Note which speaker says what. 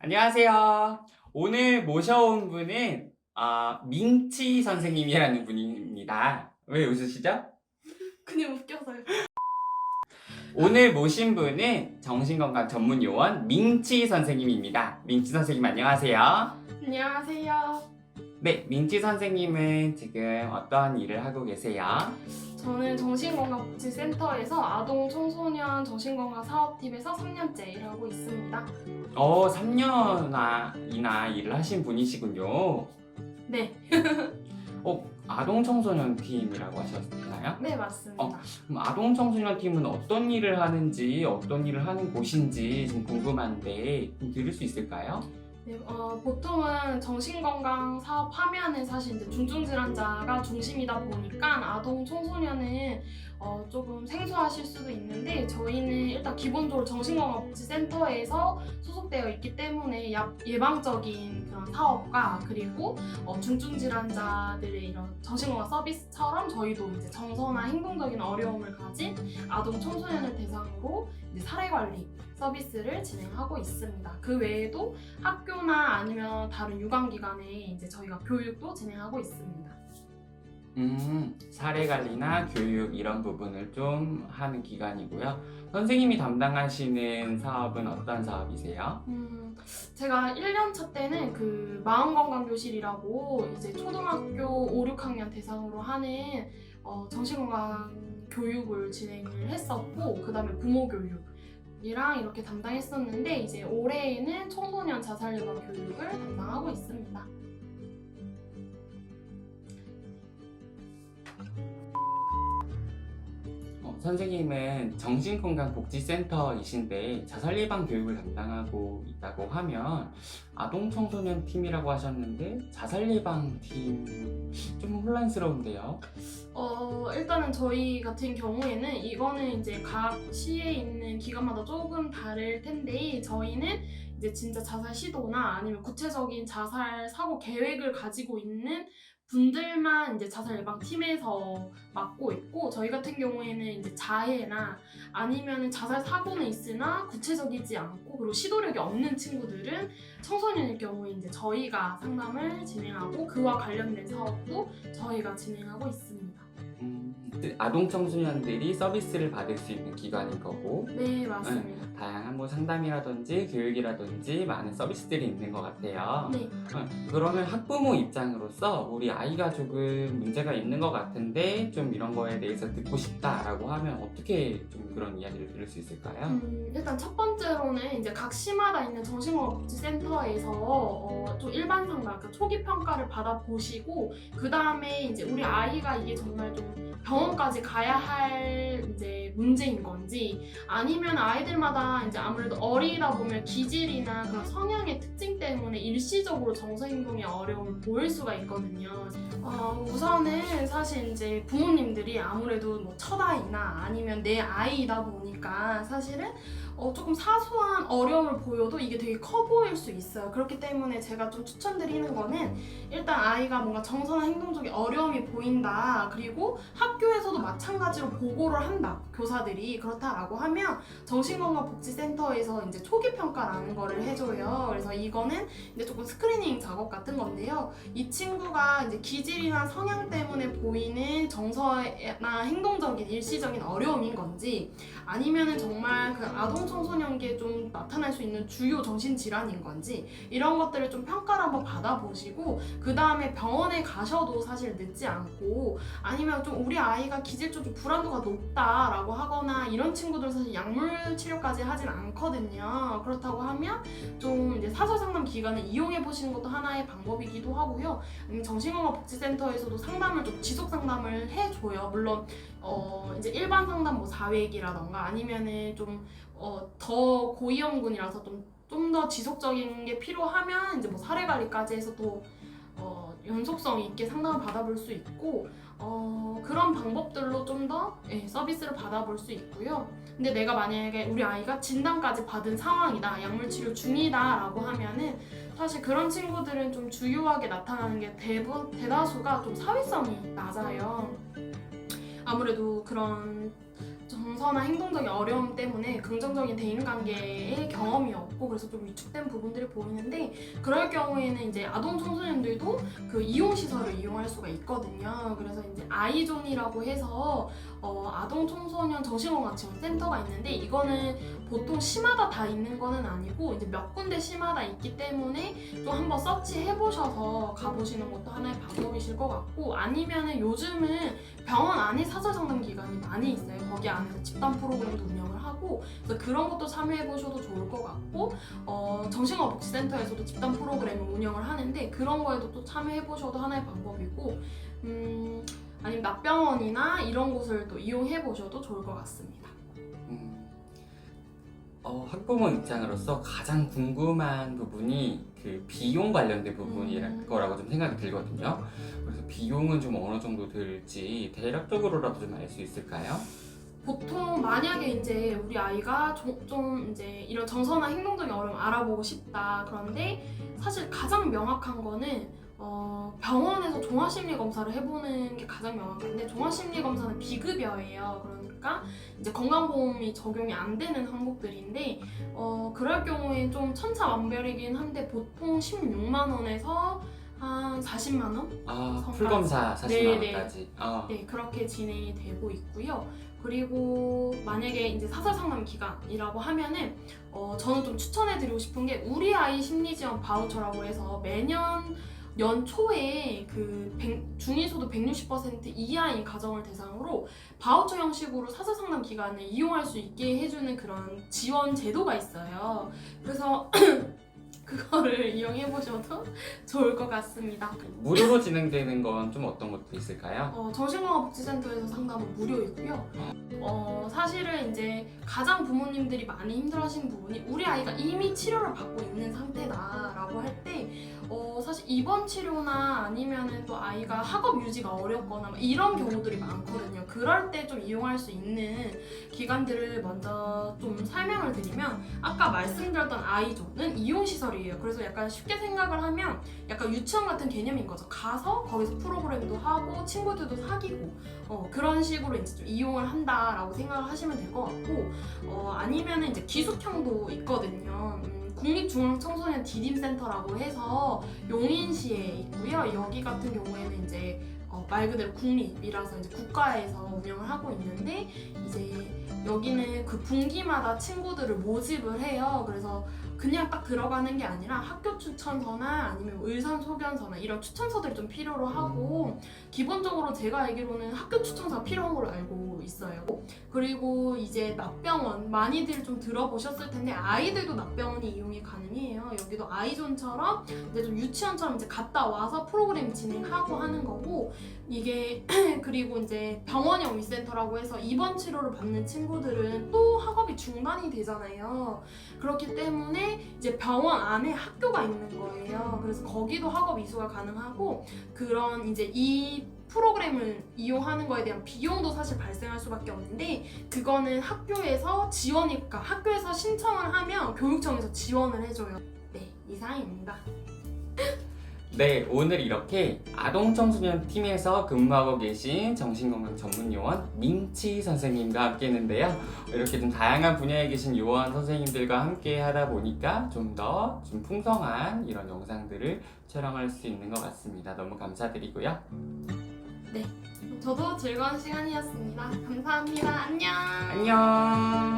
Speaker 1: 안녕하세요. 오늘 모셔온 분은 민치 선생님이라는 분입니다. 왜 웃으시죠?
Speaker 2: 그냥 웃겨서요.
Speaker 1: 오늘 모신 분은 정신건강 전문 요원 민치 선생님입니다. 민치 선생님 안녕하세요.
Speaker 2: 안녕하세요.
Speaker 1: 네, 민치 선생님은 지금 어떤 일을 하고 계세요?
Speaker 2: 저는 정신건강복지센터에서 아동 청소년 정신건강 사업팀에서 3년째 일하고 있습니다.
Speaker 1: 3년이나 일을 하신 분이시군요.
Speaker 2: 네,
Speaker 1: 아동 청소년 팀이라고 하셨나요?
Speaker 2: 네 맞습니다.
Speaker 1: 그럼 아동 청소년 팀은 어떤 일을 하는지, 어떤 일을 하는 곳인지 좀 궁금한데 좀 들을 수 있을까요?
Speaker 2: 네, 보통은 정신건강 사업 하면은 사실 이제 중증질환자가 중심이다 보니까 아동 청소년은 조금 생소하실 수도 있는데 저희는 일단 기본적으로 정신건강복지센터에서 소속되어 있기 때문에 예방적인 그런 사업과 그리고 중증질환자들의 이런 정신건강 서비스처럼 저희도 이제 정서나 행동적인 어려움을 가진 아동 청소년을 대상으로 이제 사례관리 서비스를 진행하고 있습니다. 그 외에도 학교나 아니면 다른 유관기관에 이제 저희가 교육도 진행하고 있습니다.
Speaker 1: 사례 관리나 교육 이런 부분을 좀 하는 기관이고요. 선생님이 담당하시는 사업은 어떤 사업이세요?
Speaker 2: 제가 1년차 때는 그 마음건강교실이라고 이제 초등학교 5, 6학년 대상으로 하는 정신건강 교육을 진행을 했었고 그 다음에 부모교육이랑 이렇게 담당했었는데 이제 올해에는 청소년 자살예방 교육을 담당하고 있습니다.
Speaker 1: 선생님은 정신건강복지센터이신데 자살예방 교육을 담당하고 있다고 하면 아동 청소년 팀이라고 하셨는데 자살예방 팀 좀 혼란스러운데요.
Speaker 2: 일단은 저희 같은 경우에는 이거는 이제 각 시에 있는 기관마다 조금 다를 텐데 저희는 이제 진짜 자살 시도나 아니면 구체적인 자살 사고 계획을 가지고 있는 분들만 이제 자살 예방 팀에서 맡고 있고 저희 같은 경우에는 이제 자해나 아니면 자살 사고는 있으나 구체적이지 않고 그리고 시도력이 없는 친구들은 청소년일 경우에 이제 저희가 상담을 진행하고 그와 관련된 사업도 저희가 진행하고 있습니다.
Speaker 1: 아동 청소년들이 서비스를 받을 수 있는 기관인 거고
Speaker 2: 네, 맞습니다.
Speaker 1: 다양한 뭐 상담이라든지 교육이라든지 많은 서비스들이 있는 것 같아요.
Speaker 2: 네.
Speaker 1: 그러면 학부모 입장으로서 우리 아이가 조금 문제가 있는 것 같은데 좀 이런 거에 대해서 듣고 싶다라고 하면 어떻게 좀 그런 이야기를 들을 수 있을까요?
Speaker 2: 일단 첫 번째로는 이제 각 시마다 있는 정신건강복지센터에서 좀 일반 상담, 그러니까 초기 평가를 받아보시고 그 다음에 이제 우리 아이가 이게 정말 좀 병원까지 가야 할 이제 문제인 건지 아니면 아이들마다 이제 아무래도 어리다 보면 기질이나 그런 성향의 특징 때문에 일시적으로 정서 행동에 어려움을 보일 수가 있거든요. 우선은 사실 이제 부모님들이 아무래도 뭐 첫 아이나 아니면 내 아이이다 보니까 사실은 조금 사소한 어려움을 보여도 이게 되게 커 보일 수 있어요. 그렇기 때문에 제가 좀 추천드리는 거는 일단 아이가 뭔가 정서나 행동적인 어려움이 보인다. 그리고 학교에서도 마찬가지로 보고를 한다. 교사들이 그렇다라고 하면 정신건강복지센터에서 이제 초기 평가라는 거를 해줘요. 그래서 이거는 이제 조금 스크리닝 작업 같은 건데요. 이 친구가 이제 기질이나 성향 때문에 보이는 정서나 행동적인 일시적인 어려움인 건지 아니면은 정말 그 아동 청소년기에 좀 나타날 수 있는 주요 정신질환인 건지 이런 것들을 좀 평가를 한번 받아보시고 그 다음에 병원에 가셔도 사실 늦지 않고 아니면 좀 우리 아이가 기질적으로 불안도가 높다라고 하거나 이런 친구들 사실 약물 치료까지 하진 않거든요. 그렇다고 하면 좀 이제 사설 상담 기관을 이용해 보시는 것도 하나의 방법이기도 하고요. 아니면 정신건강복지센터에서도 상담을 좀 지속 상담을 해줘요. 물론 이제 일반 상담 뭐 4회기라던가 아니면은 좀 더 고위험군이라서 좀 더 지속적인 게 필요하면 이제 뭐 사례 관리까지 해서 또 연속성 있게 상담을 받아볼 수 있고 그런 방법들로 좀 더 서비스를 받아볼 수 있고요. 근데 내가 만약에 우리 아이가 진단까지 받은 상황이다, 약물 치료 중이다라고 하면은 사실 그런 친구들은 좀 주요하게 나타나는 게 대다수가 좀 사회성이 낮아요. 아무래도 그런 정서나 행동적인 어려움 때문에 긍정적인 대인관계의 경험이 없고 그래서 좀 위축된 부분들이 보이는데 그럴 경우에는 이제 아동 청소년들도 그 이용 시설을 이용할 수가 있거든요. 그래서 이제 아이존이라고 해서 아동 청소년 정신건강 지원 센터가 있는데 이거는 보통 시마다 다 있는 거는 아니고 이제 몇 군데 시마다 있기 때문에 좀 한번 서치해 보셔서 가보시는 것도 하나의 방법이실 것 같고 아니면은 요즘은 병원 안에 사설 상담 기관이 많이 있어요. 거기 안에서 집단 프로그램도 운영을 하고 그래서 그런 것도 참여해 보셔도 좋을 것 같고 정신건강복지센터에서도 집단 프로그램을 운영을 하는데 그런 거에도 또 참여해 보셔도 하나의 방법이고 아니면 납병원이나 이런 곳을 또 이용해 보셔도 좋을 것 같습니다.
Speaker 1: 학부모 입장으로서 가장 궁금한 부분이 그 비용 관련된 부분일 거라고 좀 생각이 들거든요. 그래서 비용은 좀 어느 정도 들지 대략적으로라도 좀 알 수 있을까요?
Speaker 2: 보통 만약에 이제 우리 아이가 좀 이제 이런 정서나 행동적인 어려움 알아보고 싶다. 그런데 사실 가장 명확한 거는 병원에서 종합심리검사를 해보는 게 가장 명확한데 종합심리검사는 비급여예요. 그러니까 이제 건강보험이 적용이 안 되는 항목들인데 그럴 경우에 좀 천차만별이긴 한데 보통 16만 원에서 한 40만 원?
Speaker 1: 풀검사 40만 원까지.
Speaker 2: 네, 그렇게 진행이 되고 있고요. 그리고 만약에 이제 사설 상담 기간이라고 하면은 저는 좀 추천해드리고 싶은 게 우리 아이 심리지원 바우처라고 해서 매년 연초에 그 중위소득 160% 이하인 가정을 대상으로 바우처 형식으로 사설 상담 기간을 이용할 수 있게 해주는 그런 지원 제도가 있어요. 그래서 그거를 이용해 보셔도 좋을 것 같습니다.
Speaker 1: 무료로 진행되는 건 좀 어떤 것도 있을까요?
Speaker 2: 정신건강복지센터에서 상담은 무료이고요. 사실은 이제 가장 부모님들이 많이 힘들어하시는 부분이 우리 아이가 이미 치료를 받고 있는 상태다라고 할 때 사실 입원 치료나 아니면은 또 아이가 학업 유지가 어렵거나 이런 경우들이 많거든요. 그럴 때 좀 이용할 수 있는 기관들을 먼저 좀 설명을 드리면 아까 말씀드렸던 아이존은 이용시설이에요. 그래서 약간 쉽게 생각을 하면 약간 유치원 같은 개념인 거죠. 가서 거기서 프로그램도 하고 친구들도 사귀고 그런 식으로 이제 좀 이용을 한다라고 생각을 하시면 될 것 같고 아니면은 이제 기숙형도 있거든요. 국립중앙청소년 디딤센터라고 해서 용인시에 있고요. 여기 같은 경우에는 이제 말 그대로 국립이라서 이제 국가에서 운영을 하고 있는데 이제 여기는 그 분기마다 친구들을 모집을 해요. 그래서 그냥 딱 들어가는 게 아니라 학교 추천서나 아니면 의사 소견서나 이런 추천서들이 좀 필요로 하고 기본적으로 제가 알기로는 학교 추천서가 필요한 걸로 알고 있어요. 그리고 이제 납병원 많이들 좀 들어보셨을 텐데 아이들도 납병원이 이용이 가능해요. 여기도 아이존처럼 이제 좀 유치원처럼 이제 갔다 와서 프로그램 진행하고 하는 거고 이게 그리고 이제 병원형 위센터라고 해서 입원 치료를 받는 친구들은 또 학업이 중단이 되잖아요. 그렇기 때문에 이제 병원 안에 학교가 있는 거예요. 그래서 거기도 학업 이수가 가능하고 그런 이제 이 프로그램을 이용하는 거에 대한 비용도 사실 발생할 수밖에 없는데 그거는 학교에서 지원이니까 학교에서 신청을 하면 교육청에서 지원을 해줘요. 네, 이상입니다.
Speaker 1: 네, 오늘 이렇게 아동청소년 팀에서 근무하고 계신 정신건강 전문요원 민치 선생님과 함께 했는데요. 이렇게 좀 다양한 분야에 계신 요원 선생님들과 함께 하다 보니까 좀 더 좀 풍성한 이런 영상들을 촬영할 수 있는 것 같습니다. 너무 감사드리고요.
Speaker 2: 네, 저도 즐거운 시간이었습니다. 감사합니다. 안녕.
Speaker 1: 안녕.